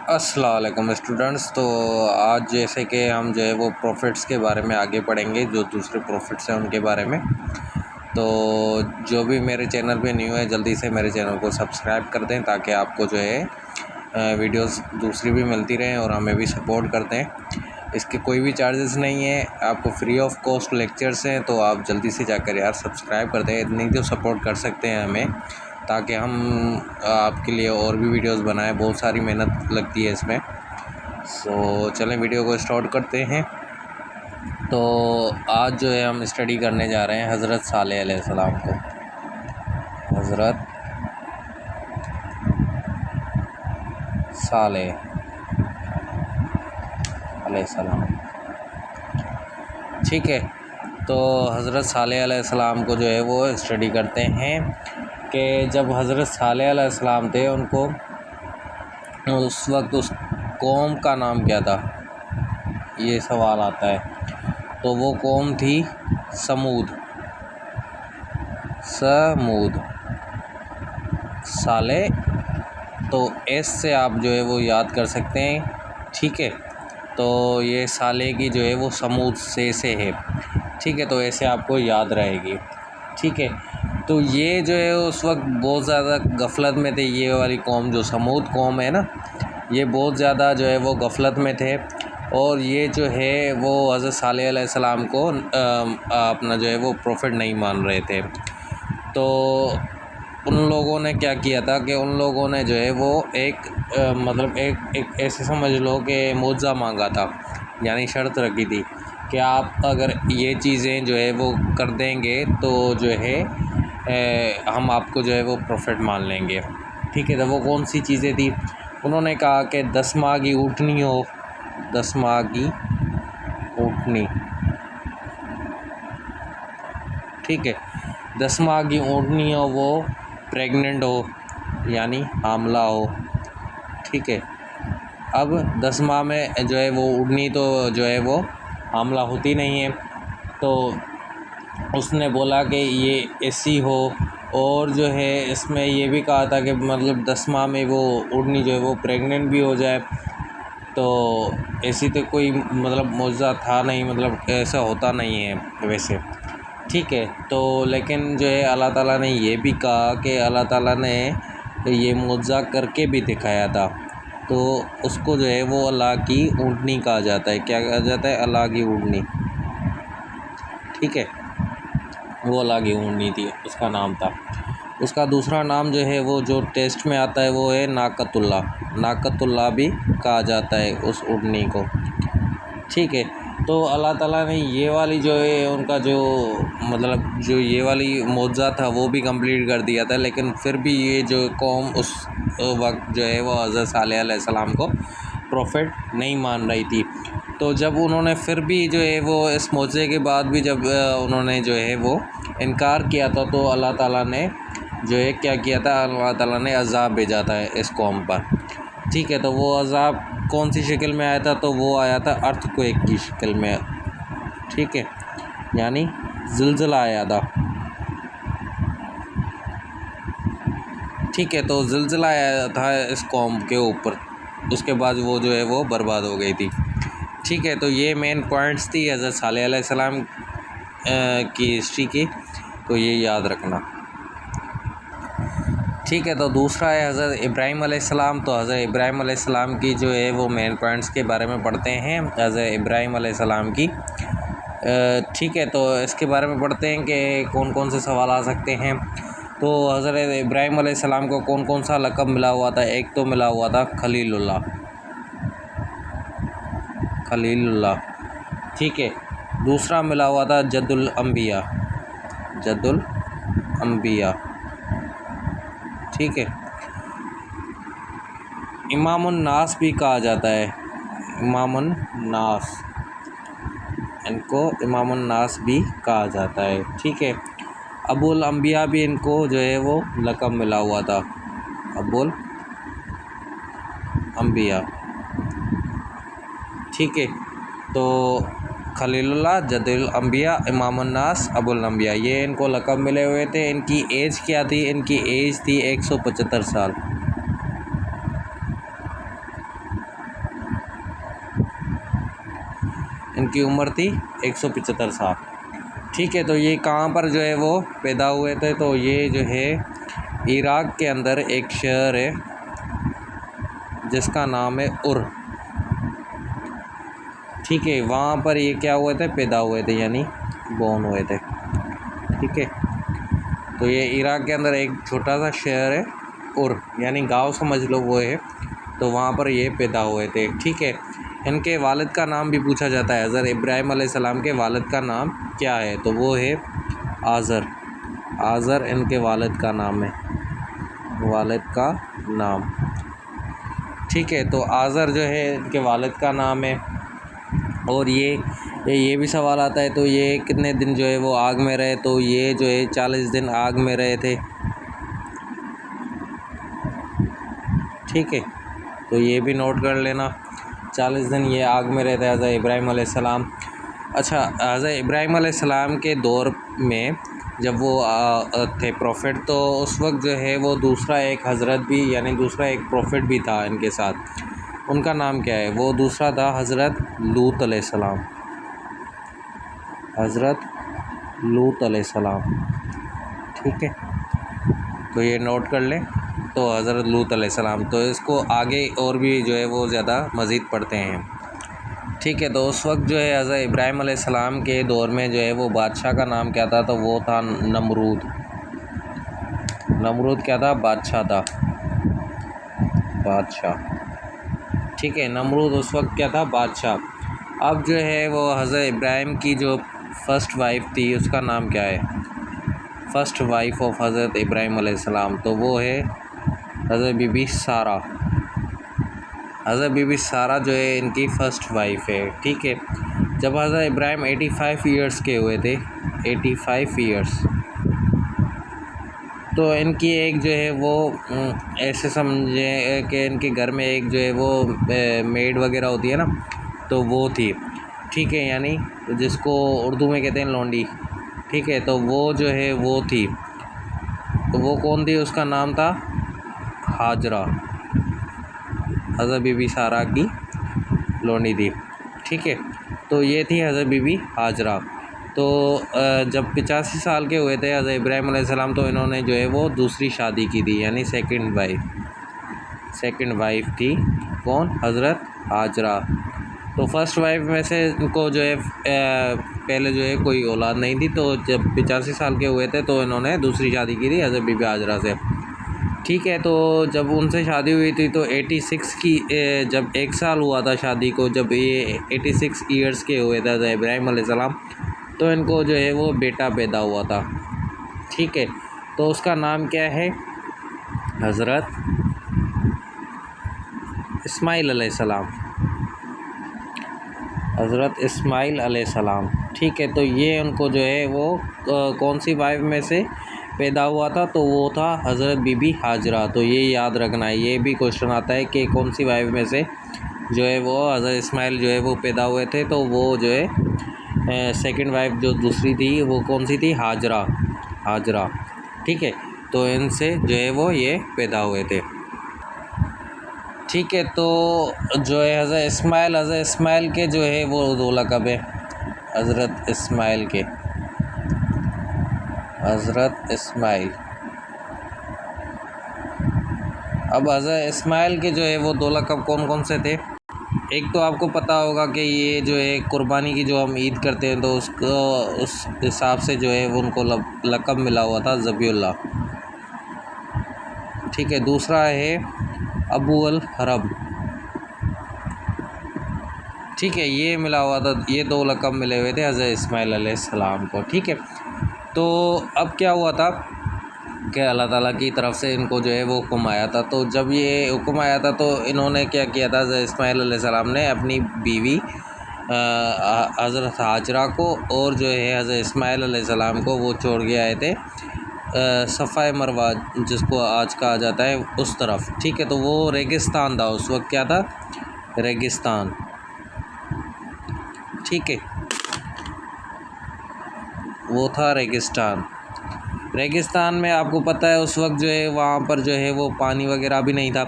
अस्सलाम वालेकुम स्टूडेंट्स। तो आज जैसे कि हम जो है वो प्रॉफिट्स के बारे में आगे पढ़ेंगे, जो दूसरे प्रॉफिट्स हैं उनके बारे में। तो जो भी मेरे चैनल पे न्यू है जल्दी से मेरे चैनल को सब्सक्राइब कर दें ताकि आपको जो है वीडियोस दूसरी भी मिलती रहें और हमें भी सपोर्ट करते हैं। इसके कोई भी चार्जेस नहीं है, आपको फ्री ऑफ कॉस्ट लेक्चर्स हैं, तो आप जल्दी से जाकर यार सब्सक्राइब कर दें। इतनी तो सपोर्ट कर सकते हैं हमें, ताकि हम आपके लिए और भी वीडियोस बनाएं। बहुत सारी मेहनत लगती है इसमें। सो चलें वीडियो को स्टार्ट करते हैं। तो आज जो है हम स्टडी करने जा रहे हैं हज़रत सालेह अलैहिस्सलाम को। हज़रत सालेह अलैहिस्सलाम, ठीक है। तो हज़रत सालेह अलैहिस्सलाम को जो है वो स्टडी करते हैं कि जब हज़रत सालेह अलैहिस्सलाम थे, उनको उस वक्त उस कौम का नाम क्या था, ये सवाल आता है। तो वो कौम थी समूद। सालेह तो एस से आप जो है वो याद कर सकते हैं, ठीक है। तो ये सालेह की जो है वो समूद से है, ठीक है। तो ऐसे आपको याद रहेगी, ठीक है। तो ये जो है उस वक्त बहुत ज़्यादा गफलत में थे। ये वाली कौम जो समूद कौम है ना, ये बहुत ज़्यादा जो है वो गफलत में थे। और ये जो है वो हज़रत सालेह अलैहिस्सलाम को अपना जो है वो प्रॉफिट नहीं मान रहे थे। तो उन लोगों ने क्या किया था कि उन लोगों ने जो है वो मतलब एक ऐसे समझ लो कि मुआवज़ा मांगा था, यानी शर्त रखी थी कि आप अगर ये चीज़ें जो है वो कर देंगे तो जो है हम आपको जो है वो प्रॉफिट मान लेंगे, ठीक है। तो वो कौन सी चीज़ें थी? उन्होंने कहा कि 10 माह की ऊँटनी हो, 10 माह की ऊँटनी, ठीक है। 10 माह की ऊँटनी हो, वो प्रेग्नेंट हो यानी हामला हो, ठीक है। अब 10 माह में जो है वो ऊँटनी तो जो है वो हामला होती नहीं है। तो उसने बोला कि ये ऐसी हो, और जो है इसमें ये भी कहा था कि मतलब 10 माह में वो ऊँटनी जो है वो प्रेग्नेंट भी हो जाए। तो ऐसी तो कोई मतलब मौजज़ा था नहीं, मतलब ऐसा होता नहीं है वैसे, ठीक है। तो लेकिन जो है अल्लाह ताला ने ये भी कहा कि अल्लाह ताला ने ये मौजज़ा करके भी दिखाया था। तो उसको जो है वो अल्लाह की ऊँटनी कहा जाता है। क्या कहा जाता है? अल्लाह की ऊँटनी, ठीक है। वो अल्लाह की ऊँटनी थी, उसका नाम था। उसका दूसरा नाम जो है वो जो टेस्ट में आता है वो है नाकतुल्लाह भी कहा जाता है उस ऊँटनी को, ठीक है। तो अल्लाह ताला ने ये वाली जो है उनका जो मतलब जो ये वाली मौजज़ा था वो भी कंप्लीट कर दिया था। लेकिन फिर भी ये जो कौम उस वक्त जो है वो हज़रत सालेह अलैहिस्सलाम को प्रॉफिट नहीं मान रही थी। तो जब उन्होंने फिर भी जो है वो इस मौजज़े के बाद भी जब उन्होंने जो है वो इनकार किया था, तो अल्लाह ताला ने जो है क्या किया था, अल्लाह ताला ने अज़ाब भेजा था इस कौम पर, ठीक है। तो वो अज़ाब कौन सी शक्ल में आया था? तो वो आया था अर्थक्वेक की शक्ल में, ठीक है, यानी ज़िलज़ला आया था, ठीक है। तो ज़िलज़ला आया था इस कौम के ऊपर, उसके बाद वो जो है वो बर्बाद हो गई थी, ठीक है। तो ये मेन पॉइंट्स थी हज़रत सालेह अलैहिस्सलाम की हिस्ट्री की, तो ये याद रखना, ठीक है। तो दूसरा है हज़रत इब्राहीम अलैहिस्सलाम। तो हज़रत इब्राहीम अलैहिस्सलाम की जो है वो मेन पॉइंट्स के बारे में पढ़ते हैं हज़रत इब्राहीम अलैहिस्सलाम की, ठीक है। तो इसके बारे में पढ़ते हैं कि कौन कौन से सवाल आ सकते हैं। तो हज़रत इब्राहीम अलैहिस्सलाम को कौन कौन सा लक़ब मिला हुआ था? एक तो मिला हुआ था खलीलुल्लाह, ठीक है। दूसरा मिला हुआ था जद्दुल अंबिया, ठीक है। इमामुन नास भी कहा जाता है, इमामुन नास, इनको इमामुन नास भी कहा जाता है, ठीक है। अबुल अंबिया भी इनको जो है वो लक़ब मिला हुआ था, अबुल अंबिया, ठीक है। तो खलीलुल्लाह, जद्दुल अंबिया, इमामुन नास, अबुल अंबिया, ये इनको लक़ब मिले हुए थे। इनकी एज क्या थी? इनकी एज थी 175 साल, इनकी उम्र थी 175 साल। ठीक है, तो ये कहाँ पर जो है वो पैदा हुए थे, तो ये जो है इराक़ के अंदर एक शहर है जिसका नाम है उर। ठीक है, वहाँ पर ये क्या हुए थे, पैदा हुए थे, यानी बोर्न हुए थे। ठीक है, तो ये इराक़ के अंदर एक छोटा सा शहर है उर, यानी गांव समझ लो वो है, तो वहाँ पर ये पैदा हुए थे। ठीक है, इनके वालिद का नाम भी पूछा जाता है, हज़रत इब्राहीम अलैहिस्सलाम के वालिद का नाम क्या है, तो वो है आज़र। आज़र इनके वालिद का नाम है, वालिद का नाम। ठीक है, तो आज़र जो है इनके वालिद का नाम है। और ये भी सवाल आता है, तो ये कितने दिन जो है वो आग में रहे, तो ये जो है 40 दिन आग में रहे थे। ठीक है, तो ये भी नोट कर लेना, 40 दिन ये आग में रहे थे हज़रत इब्राहीम अलैहिस्सलाम। अच्छा, हज़रत इब्राहीम अलैहिस्सलाम के दौर में जब वो थे प्रॉफिट, तो उस वक्त जो है वो दूसरा एक हज़रत भी, यानी दूसरा एक प्रॉफिट भी था इनके साथ। उनका नाम क्या है, वो दूसरा था हज़रत लूत अलैहिस्सलाम। हज़रत लूत अलैहिस्सलाम। ठीक है, तो ये नोट कर लें, तो हज़रत लूत अलैहिस्सलाम। तो इसको आगे और भी जो है वो ज़्यादा मज़ीद पढ़ते हैं। ठीक है, तो उस वक्त जो है हज़रत इब्राहीम अलैहिस्सलाम के दौर में जो है वो बादशाह का नाम क्या था, तो वो था नमरूद। नमरूद क्या था, बादशाह था, बादशाह। ठीक है, नमरूद उस वक्त क्या था, बादशाह। अब जो है वो हज़रत इब्राहीम की जो फ़र्स्ट वाइफ थी उसका नाम क्या है, फ़र्स्ट वाइफ ऑफ हज़रत इब्राहीम अलैहिस्सलाम, तो वो है हज़रत बीबी सारा। हज़रत बीबी सारा जो है इनकी फ़र्स्ट वाइफ है। ठीक है, जब हज़रत इब्राहीम 85 ईयर्स के हुए थे, 85 ईयर्स, तो इनकी एक जो है वो ऐसे समझे कि इनके घर में एक जो है वो मेड वगैरह होती है ना, तो वो थी। ठीक है, यानी जिसको उर्दू में कहते हैं लौंडी। ठीक है, तो वो जो है वो थी, तो वो कौन थी, उसका नाम था हाजरा। हज़रत बीबी सारा की लौंडी थी। ठीक है, तो ये थी हज़रत बीबी हाजरा। तो जब 85 साल के हुए थे हज़रत इब्राहीम अलैहिस्सलाम, तो इन्होंने जो है वो दूसरी शादी की थी, यानी सेकंड वाइफ थी कौन, हज़रत हाजरा। तो फर्स्ट वाइफ में से इनको जो है पहले जो है कोई औलाद नहीं थी, तो जब 85 साल के हुए थे तो इन्होंने दूसरी शादी की थी हज़रत बीबी हाजरा से। ठीक है, तो जब उनसे शादी हुई थी तो 86 की जब 1 साल हुआ था शादी को, जब ये 86 ईयर्स के हुए थे हज़रत इब्राहीम अलैहिस्सलाम, तो इनको जो है वो बेटा पैदा हुआ था। ठीक है, तो उसका नाम क्या है, हज़रत इस्माइल अलैहिस्सलाम। हज़रत इस्माइल अलैहिस्सलाम। ठीक है, तो ये उनको जो है वो कौन सी वाइफ में से पैदा हुआ था, तो वो था हज़रत बीबी हाजरा। तो ये याद रखना है, ये भी क्वेश्चन आता है कि कौन सी वाइफ में से जो है वो हज़रत इस्माइल जो है वो पैदा हुए थे, तो वो जो है सेकंड वाइफ जो दूसरी थी वो कौन सी थी, हाजरा। ठीक है, तो इनसे जो है वो ये पैदा हुए थे। ठीक है, तो जो है हज़रत इस्माइल के जो है वो 2 लक़ब है, हज़रत इस्माइल के, हज़रत इस्माइल। अब हज़रत इस्माइल के जो है वो 2 लक़ब कौन कौन से थे। एक तो आपको पता होगा कि ये जो है कुर्बानी की जो हम ईद करते हैं, तो उसको उस हिसाब से जो है वो उनको लक़ब मिला हुआ था ज़बीउल्लाह। ठीक है, दूसरा है अबू अल हरब। ठीक है, ये मिला हुआ था, ये 2 लक़ब मिले हुए थे हज़रत इस्माइल अलैहिस्सलाम को। ठीक है, तो अब क्या हुआ था कि अल्लाह ताला की तरफ से इनको जो है वो हुक्म आया था। तो जब ये हुक्म आया था तो इन्होंने क्या किया था, हज़रत इस्माइल अलैहिस्सलाम ने अपनी बीवी हज़रत हाजरा को और जो है हज़रत इस्माइल अलैहिस्सलाम को वो छोड़ के आए थे सफ़ा मरवा, जिसको आज कहा जाता है, उस तरफ। ठीक है, तो वो रेगिस्तान था उस वक्त, क्या था, रेगिस्तान। ठीक है, वो था रेगिस्तान में आपको पता है उस वक्त जो है वहाँ पर जो है वो पानी वगैरह भी नहीं था।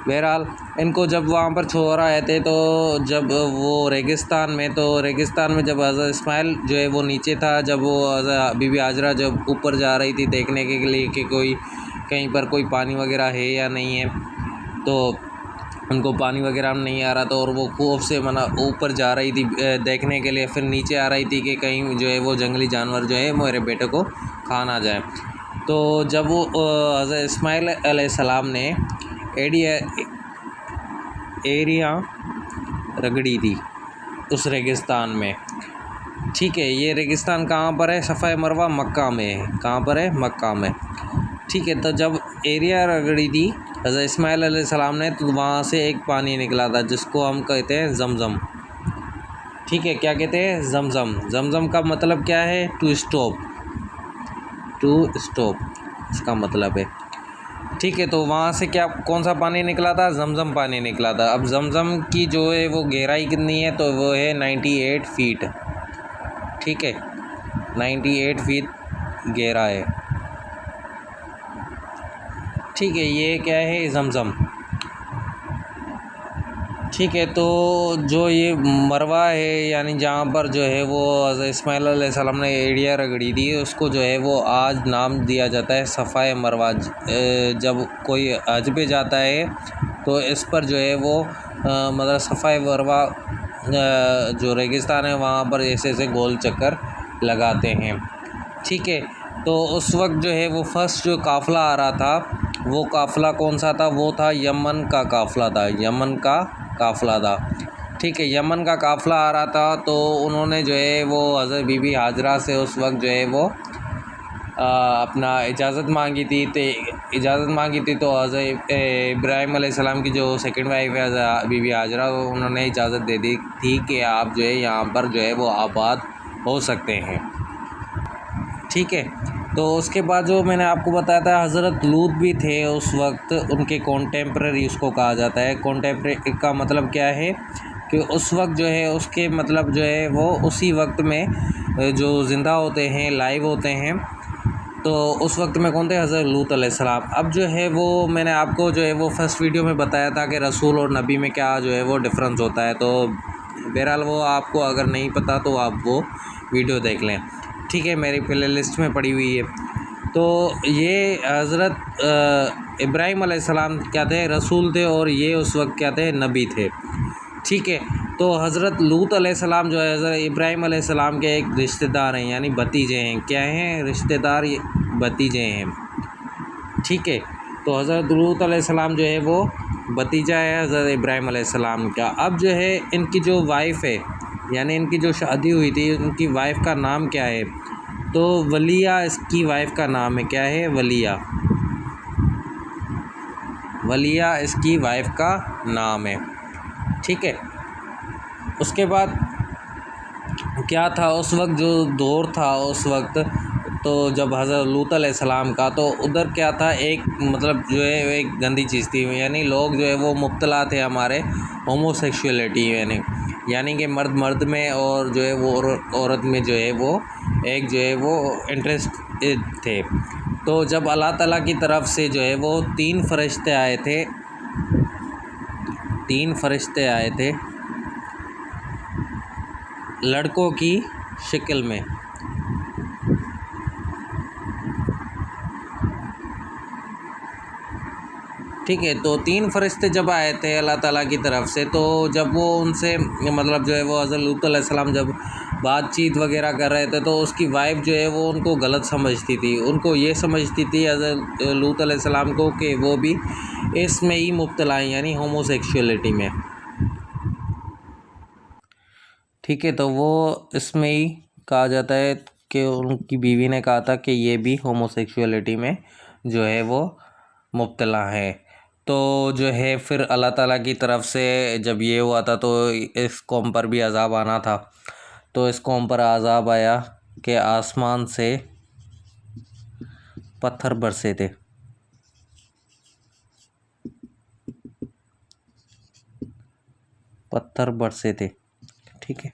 बहरहाल इनको जब वहाँ पर छोड़ आए थे, तो जब वो रेगिस्तान में, तो रेगिस्तान में जब हज़रत इस्माइल जो है वो नीचे था, जब वो हज़रत बीबी हाजरा जब ऊपर जा रही थी देखने के लिए कि कोई कहीं पर कोई पानी वगैरह है या नहीं है, तो उनको पानी वगैरह नहीं आ रहा था और वो खौफ से ऊपर जा रही थी देखने के लिए, फिर नीचे आ रही थी कि कहीं जो है वो जंगली जानवर जो है मेरे बेटे को खा ना जाए। तो जब वो हज़रत इस्माइल अलैहिस्सलाम ने एरिया रगड़ी थी उस रेगिस्तान में, ठीक है। ये रेगिस्तान कहाँ पर है? सफ़ा मरवा मक्का में है। कहाँ पर है? मक्का में, ठीक है। तो जब एरिया रगड़ी थी हज़रत इस्माइल अलैहिस्सलाम ने, तो वहाँ से एक पानी निकला था जिसको हम कहते हैं ज़मज़म, ठीक है। क्या कहते हैं? ज़मज़म। ज़मज़म का मतलब क्या है? टू स्टॉप, इसका मतलब है, ठीक है। तो वहाँ से क्या, कौन सा पानी निकला था? ज़मज़म पानी निकला था। अब ज़मज़म की जो है वो गहराई कितनी है? तो वो है 98 फीट, ठीक है। 98 फीट गहरा है, ठीक है। ये क्या है? ज़मज़म, ठीक है। तो जो ये मरवा है, यानी जहाँ पर जो है वो हज़रत इस्माइल अलैहिस्सलाम ने एड़ियाँ रगड़ी थी, उसको जो है वो आज नाम दिया जाता है सफ़ाए मरवा। जब कोई हज पे जाता है तो इस पर जो है वो मतलब सफ़ाए मरवा जो रेगिस्तान है वहाँ पर ऐसे गोल चक्कर लगाते हैं, ठीक है। तो उस वक्त जो है वो फर्स्ट जो काफ़िला आ रहा था, वो काफ़िला कौन सा था? वो था यमन का काफ़िला था, यमन का काफ़िला था, ठीक है। यमन का काफ़िला आ रहा था, तो उन्होंने जो है वो हज़रत बीबी हाजरा से उस वक्त जो है वो अपना इजाज़त मांगी थी। तो हज़रत इब्राहीम अलैहिस्सलाम की जो सेकंड वाइफ है बीबी हाजरा, उन्होंने इजाज़त दे दी थी कि आप जो है यहाँ पर जो है वो आबाद हो सकते हैं, ठीक है। तो उसके बाद जो मैंने आपको बताया था, हज़रत लूत भी थे उस वक्त, उनके कॉन्टेम्प्रेरी उसको कहा जाता है। कॉन्टेम्प्रेरी का मतलब क्या है कि उस वक्त जो है उसके मतलब जो है वो उसी वक्त में जो ज़िंदा होते हैं, लाइव होते हैं, तो उस वक्त में कौन थे? हज़रत लूत अलैहिस्सलाम। अब जो है वो मैंने आपको जो है वो फर्स्ट वीडियो में बताया था कि रसूल और नबी में क्या जो है वो डिफरेंस होता है, तो बहरहाल वो आपको अगर नहीं पता तो आप वो वीडियो देख लें, ठीक है। मेरी प्ले लिस्ट में पड़ी हुई है। तो ये हज़रत इब्राहीम अलैहिस्सलाम क्या थे? रसूल थे, और ये उस वक्त क्या थे? नबी थे, ठीक है। तो हज़रत लूत अलैहिस्सलाम जो है हज़रत इब्राहीम अलैहिस्सलाम के एक रिश्तेदार हैं, यानी भतीजे हैं। क्या हैं? रिश्तेदार, भतीजे हैं, ठीक है। तो हज़रत लूत अलैहिस्सलाम जो है वो भतीजा है हज़रत इब्राहीम अलैहिस्सलाम का। अब जो है इनकी जो वाइफ़ है, यानी इनकी जो शादी हुई थी, उनकी वाइफ़ का नाम क्या है? तो वलिया इसकी वाइफ़ का नाम है। क्या है? वलिया, वलिया इसकी वाइफ़ का नाम है, ठीक है। उसके बाद क्या था उस वक्त जो दौर था उस वक्त, तो जब हज़रत लूत अलैहिस्सलाम का, तो उधर क्या था, एक मतलब जो है एक गंदी चीज़ थी, यानी लोग जो है वो मुब्तला थे हमारे होमोसेक्सुअलिटी, यानी कि मर्द मर्द में और जो है वो औरत में जो है वो एक जो है वो इंटरेस्ट थे। तो जब अल्लाह ताला की तरफ से जो है वो तीन फरिश्ते आए थे लड़कों की शक्ल में, ठीक है। तो तीन फरिश्ते जब आए थे अल्लाह ताला की तरफ से, तो जब वो उनसे मतलब जो है वो हज़रत लूत अलैहिस्सलाम जब बातचीत वगैरह कर रहे थे, तो उसकी वाइफ जो है वो उनको गलत समझती थी, उनको ये समझती थी हज़रत लूत अलैहिस्सलाम को कि वो भी इसमें ही मुब्तला हैं, यानी होमोसेक्सुअलिटी में, ठीक है। तो वो इसमें ही कहा जाता है कि उनकी बीवी ने कहा था कि ये भी होमोसेक्सुअलिटी में जो है वो मुब्तला है। तो जो है फिर अल्लाह ताला की तरफ से जब ये हुआ था, तो इस कौम पर भी अज़ाब आना था। तो इस कौम पर अज़ाब आया कि आसमान से पत्थर बरसे थे, ठीक है।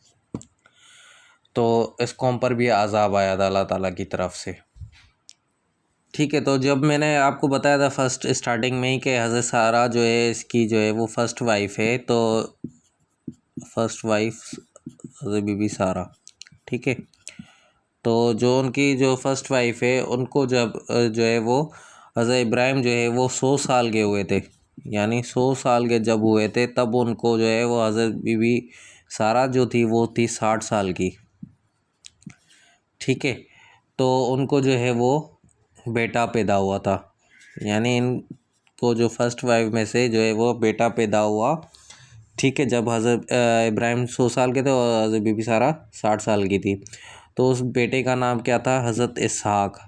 तो इस कौम पर भी अज़ाब आया था अल्लाह ताला की तरफ से, ठीक है। तो जब मैंने आपको बताया था फर्स्ट स्टार्टिंग में ही कि हज़रत सारा जो है इसकी जो है वो फर्स्ट वाइफ है, तो फर्स्ट वाइफ हज़रत बीबी सारा, ठीक है। तो जो उनकी जो फर्स्ट वाइफ है उनको जब जो है वो हज़रत इब्राहिम जो है वो 100 साल के हुए थे, यानी 100 साल के जब हुए थे तब उनको जो है वो हज़रत बीबी सारा जो थी वो थी 60 साल की, ठीक है। तो उनको जो है वो बेटा पैदा हुआ था, यानी इनको जो फर्स्ट वाइफ में से जो है वो बेटा पैदा हुआ, ठीक है। जब हज़रत इब्राहिम 100 साल के थे और हज़रत बीबी सारा 60 साल की थी, तो उस बेटे का नाम क्या था? हज़रत इसहाक,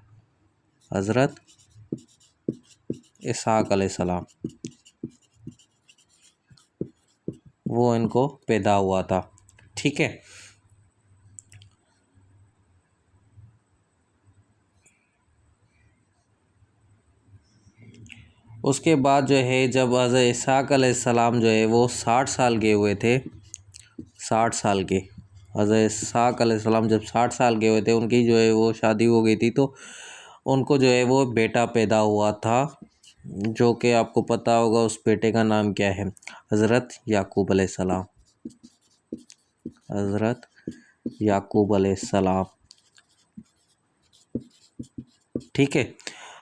हज़रत इसहाक अलैहिस्सलाम, वो इनको पैदा हुआ था, ठीक है। उसके बाद जो है जब हज़रत इसहाक अलैहिस्सलाम जो है वो 60 साल के हुए थे, 60 साल के, हज़रत इसहाक अलैहिस्सलाम जब 60 साल के हुए थे उनकी जो है वो शादी हो गई थी, तो उनको जो है वो बेटा पैदा हुआ था, जो कि आपको पता होगा उस बेटे का नाम क्या है? हज़रत याकूब अलैहिस्सलाम, हज़रत याकूब अलैहिस्सलाम, ठीक है।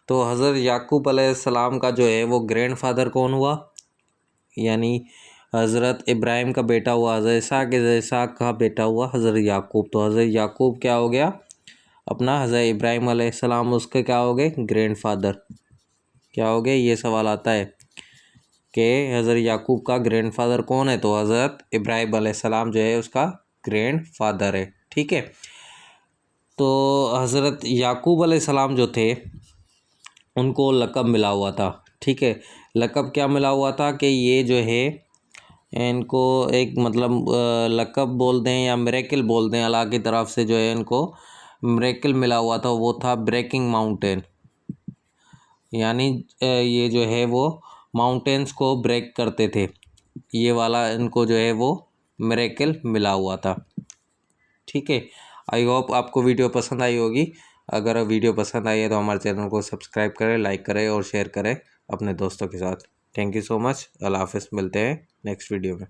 तो हज़रत याकूब अलैहिस्सलाम का जो है वो ग्रैंडफादर कौन हुआ? यानी हज़रत इब्राहिम का बेटा हुआ हज़रत इसहाक का बेटा हुआ हज़रत याकूब। तो हज़रत याकूब क्या हो गया अपना? हज़रत इब्राहिम अलैहिस्सलाम उसके क्या हो गए? ग्रैंडफादर। क्या हो गए? ये सवाल आता है कि हज़रत याकूब का ग्रैंडफादर कौन है? तो हज़रत इब्राहिम अलैहिस्सलाम जो है उसका ग्रैंडफादर है, ठीक है। तो हज़रत याकूब अलैहिस्सलाम जो थे उनको लक़ब मिला हुआ था, ठीक है। लक़ब क्या मिला हुआ था कि ये जो है इनको एक मतलब लक़ब बोल दें या मिरेकल बोल दें, अल्लाह की तरफ से जो है इनको मिरेकल मिला हुआ था, वो था ब्रेकिंग माउंटेन। यानी ये जो है वो माउंटेन्स को ब्रेक करते थे, ये वाला इनको जो है वो मिरेकल मिला हुआ था, ठीक है। आई होप आपको वीडियो पसंद आई होगी। अगर वीडियो पसंद आई है तो हमारे चैनल को सब्सक्राइब करें, लाइक करें और शेयर करें अपने दोस्तों के साथ। Thank you so much. अल्लाह हाफ़िज़। मिलते हैं नेक्स्ट वीडियो में।